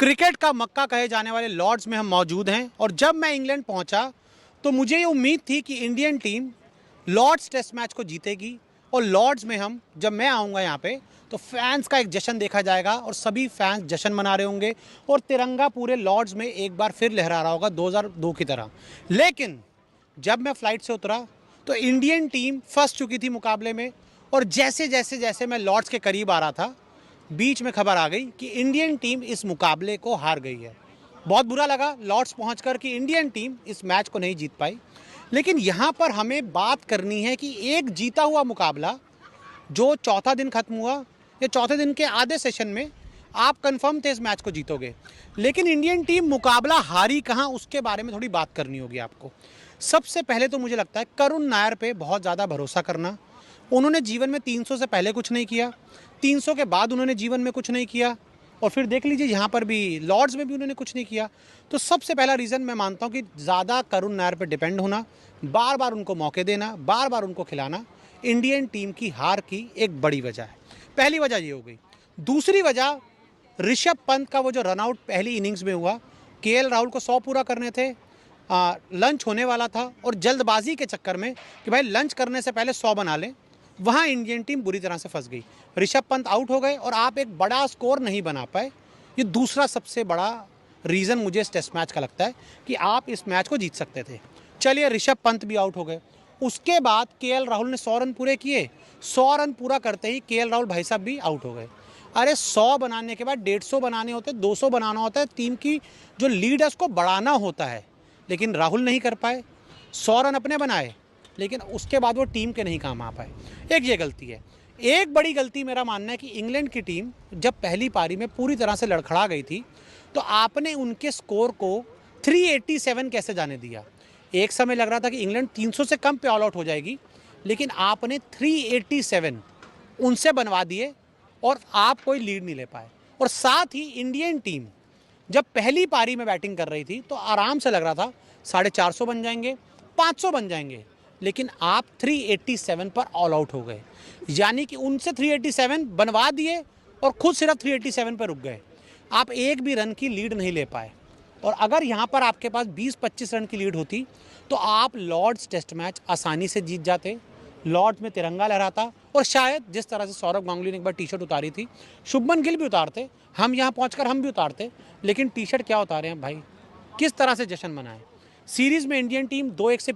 Cricket का मक्का कहे जाने वाले लॉर्ड्स में हम मौजूद हैं और जब मैं इंग्लैंड पहुंचा तो मुझे ये उम्मीद थी कि Indian team Lord's test match को जीतेगी और लॉर्ड्स में हम जब मैं आऊँगा यहाँ पे तो फैंस का एक जश्न देखा जाएगा और सभी फैंस जश्न मना रहे होंगे और तिरंगा पूरे लॉर्ड्स में एक बार फिर लहरा रहा होगा 2002 की तरह। लेकिन जब मैं फ़्लाइट से उतरा तो इंडियन टीम फंस चुकी थी मुकाबले में और जैसे जैसे जैसे मैं लॉर्ड्स के करीब आ रहा था बीच में खबर आ गई कि इंडियन टीम इस मुकाबले को हार गई है। बहुत बुरा लगा लॉर्ड्स पहुंचकर कि इंडियन टीम इस मैच को नहीं जीत पाई। लेकिन यहाँ पर हमें बात करनी है कि एक जीता हुआ मुकाबला जो चौथा दिन खत्म हुआ या चौथे दिन के आधे सेशन में आप कंफर्म थे इस मैच को जीतोगे, लेकिन इंडियन टीम मुकाबला हारी कहाँ उसके बारे में थोड़ी बात करनी होगी आपको। सबसे पहले तो मुझे लगता है करुण नायर पे बहुत ज़्यादा भरोसा करना। उन्होंने जीवन में 300 से पहले कुछ नहीं किया, 300 के बाद उन्होंने जीवन में कुछ नहीं किया और फिर देख लीजिए यहाँ पर भी लॉर्ड्स में भी उन्होंने कुछ नहीं किया। तो सबसे पहला रीज़न मैं मानता हूँ कि ज़्यादा करुण नायर पर डिपेंड होना, बार बार उनको मौके देना, बार बार उनको खिलाना इंडियन टीम की हार की एक बड़ी वजह है। पहली वजह ये हो गई। दूसरी वजह ऋषभ पंत का वो जो रनआउट पहली इनिंग्स में हुआ, केएल राहुल को 100 पूरा करने थे, लंच होने वाला था और जल्दबाजी के चक्कर में कि भाई लंच करने से पहले 100 बना लें, वहाँ इंडियन टीम बुरी तरह से फंस गई। ऋषभ पंत आउट हो गए और आप एक बड़ा स्कोर नहीं बना पाए। ये दूसरा सबसे बड़ा रीज़न मुझे इस टेस्ट मैच का लगता है कि आप इस मैच को जीत सकते थे। चलिए ऋषभ पंत भी आउट हो गए, उसके बाद केएल राहुल ने 100 रन पूरे किए। 100 रन पूरा करते ही केएल राहुल भाई साहब भी आउट हो गए। अरे 100 बनाने के बाद 150 बनाने होते, 200 बनाना होता है, टीम की जो लीड है उसको बढ़ाना होता है, लेकिन राहुल नहीं कर पाए। 100 रन अपने बनाए लेकिन उसके बाद वो टीम के नहीं काम आ पाए। एक ये गलती है। एक बड़ी गलती मेरा मानना है कि इंग्लैंड की टीम जब पहली पारी में पूरी तरह से लड़खड़ा गई थी तो आपने उनके स्कोर को 387 कैसे जाने दिया। एक समय लग रहा था कि इंग्लैंड 300 से कम पे ऑल आउट हो जाएगी, लेकिन आपने 387 उनसे बनवा दिए और आप कोई लीड नहीं ले पाए। और साथ ही इंडियन टीम जब पहली पारी में बैटिंग कर रही थी तो आराम से लग रहा था 450 बन जाएंगे, 500 बन जाएंगे, लेकिन आप 387 पर ऑल आउट हो गए। यानी कि उनसे 387 बनवा दिए और खुद सिर्फ 387 पर रुक गए। आप एक भी रन की लीड नहीं ले पाए। और अगर यहाँ पर आपके पास 20-25 रन की लीड होती तो आप लॉर्ड्स टेस्ट मैच आसानी से जीत जाते। लॉर्ड्स में तिरंगा लहराता और शायद जिस तरह से सौरव गांगुली ने एक बार टी शर्ट उतारी थी, शुभमन गिल भी उतारते, हम यहाँ पहुँचकर हम भी उतारते, लेकिन टी शर्ट क्या उतारे हैं भाई, किस तरह से जश्न मनाएं। सीरीज़ में इंडियन टीम 2-1 से